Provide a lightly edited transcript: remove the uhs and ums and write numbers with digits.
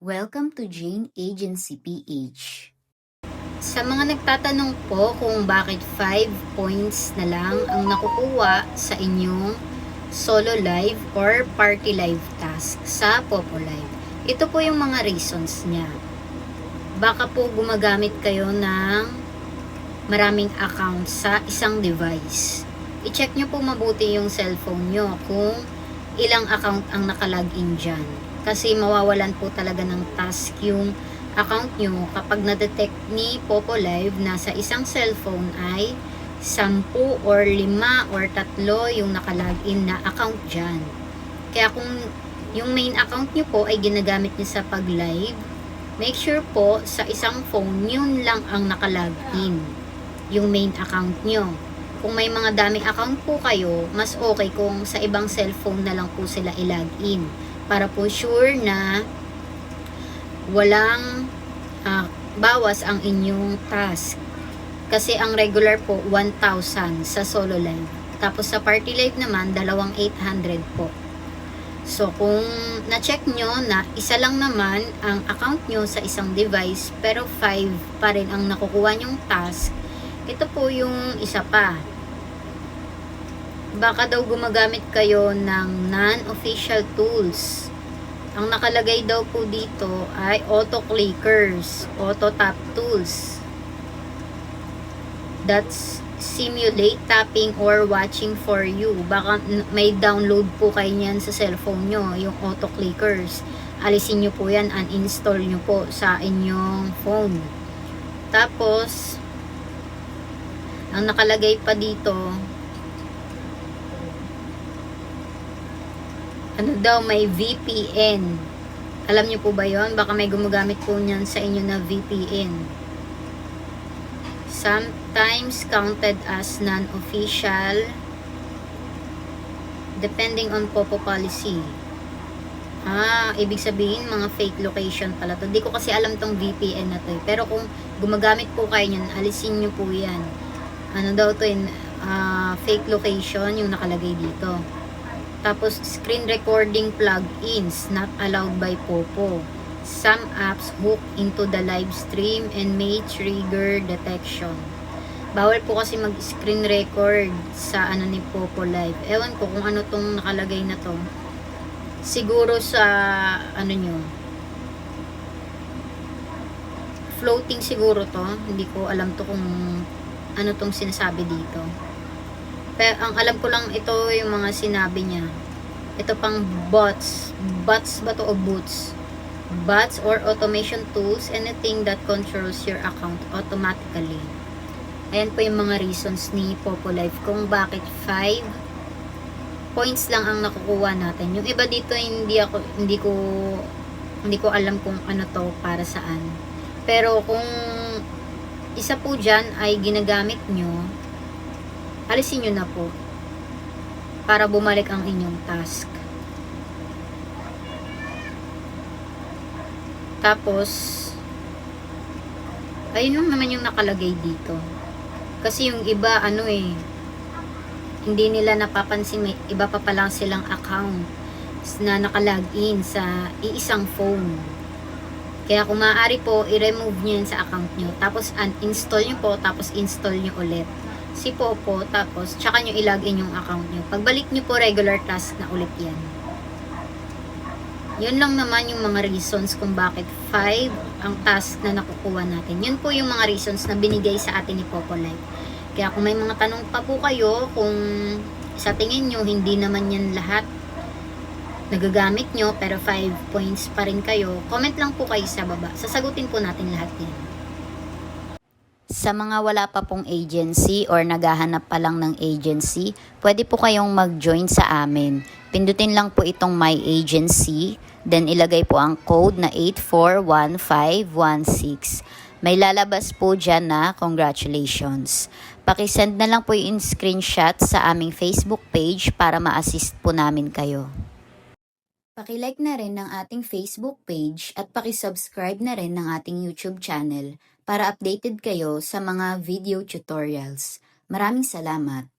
Welcome to Jane Agency PH. Sa mga nagtatanong po kung bakit 5 points na lang ang nakukuha sa inyong solo live or party live task sa Popo Live. Ito po yung mga reasons niya. Baka po gumagamit kayo ng maraming account sa isang device. I-check nyo po mabuti yung cellphone nyo kung ilang account ang nakalagin dyan. Kasi mawawalan po talaga ng task yung account nyo kapag na-detect ni Popo Live na sa isang cellphone ay 10 or 5 or 3 yung nakalagin na account dyan. Kaya kung yung main account nyo po ay ginagamit nyo sa pag-live, make sure po sa isang phone yun lang ang nakalagin, yung main account nyo. Kung may mga daming account po kayo, mas okay kung sa ibang cellphone na lang po sila i-login para po sure na walang bawas ang inyong task. Kasi ang regular po 1,000 sa solo live. Tapos sa party live naman 2,800 po. So kung na-check nyo na isa lang naman ang account nyo sa isang device pero 5 pa rin ang nakukuha nyong task, ito po yung isa pa. Baka daw gumagamit kayo ng non-official tools. Ang nakalagay daw po dito ay auto clickers, auto tap tools. That's simulate tapping or watching for you. Baka may download po kayo niyan sa cellphone nyo, yung auto clickers. Alisin nyo po yan, uninstall nyo po sa inyong phone. Tapos, ang nakalagay pa dito, ano daw, may VPN. Alam niyo po ba yon? Baka may gumagamit po niyan sa inyo na VPN. Sometimes counted as non-official depending on Popo policy. Ibig sabihin mga fake location pala to. Hindi ko kasi alam tong VPN na to. Pero kung gumagamit po kayo niyan, alisin niyo po yan. Ano daw to, fake location yung nakalagay dito. Tapos, screen recording plugins not allowed by Popo. Some apps hook into the live stream and may trigger detection. Bawal po kasi mag-screen record sa ni Popo Live. Ewan ko kung ano tong nakalagay na to. Siguro sa nyo. Floating siguro to. Hindi ko alam to kung ano tong sinasabi dito. Pero ang alam ko lang ito yung mga sinabi niya. Ito pang bots. Bots ba to o boots? Bots or automation tools, anything that controls your account automatically. Ayan po yung mga reasons ni Popo Live kung bakit 5 points lang ang nakukuha natin. Yung iba dito hindi ko alam kung ano to para saan. Pero kung isa po dyan ay ginagamit nyo, alisin nyo na po para bumalik ang inyong task. Tapos ayun lang naman yung nakalagay dito. Kasi yung iba hindi nila napapansin, may iba pa palang silang account na nakalagin sa iisang phone. Kaya kung maaari po, i-remove nyo yan sa account nyo. Tapos uninstall nyo po, tapos install nyo ulit si Popo, tapos tsaka nyo ilagin yung account nyo. Pagbalik nyo po, regular task na ulit yan. Yun lang naman yung mga reasons kung bakit 5 ang task na nakukuha natin. Yun po yung mga reasons na binigay sa atin ni Popo Live. Kaya kung may mga tanong pa po kayo, kung sa tingin nyo hindi naman yan lahat nagagamit nyo, pero 5 points pa rin kayo, comment lang po kayo sa baba. Sasagutin po natin lahat yan. Sa mga wala pa pong agency or naghahanap pa lang ng agency, pwede po kayong mag-join sa amin. Pindutin lang po itong My Agency, then ilagay po ang code na 841516. May lalabas po dyan na congratulations. Pakisend na lang po yung screenshot sa aming Facebook page para ma-assist po namin kayo. Paki-like na rin ng ating Facebook page at paki-subscribe na rin ng ating YouTube channel para updated kayo sa mga video tutorials. Maraming salamat!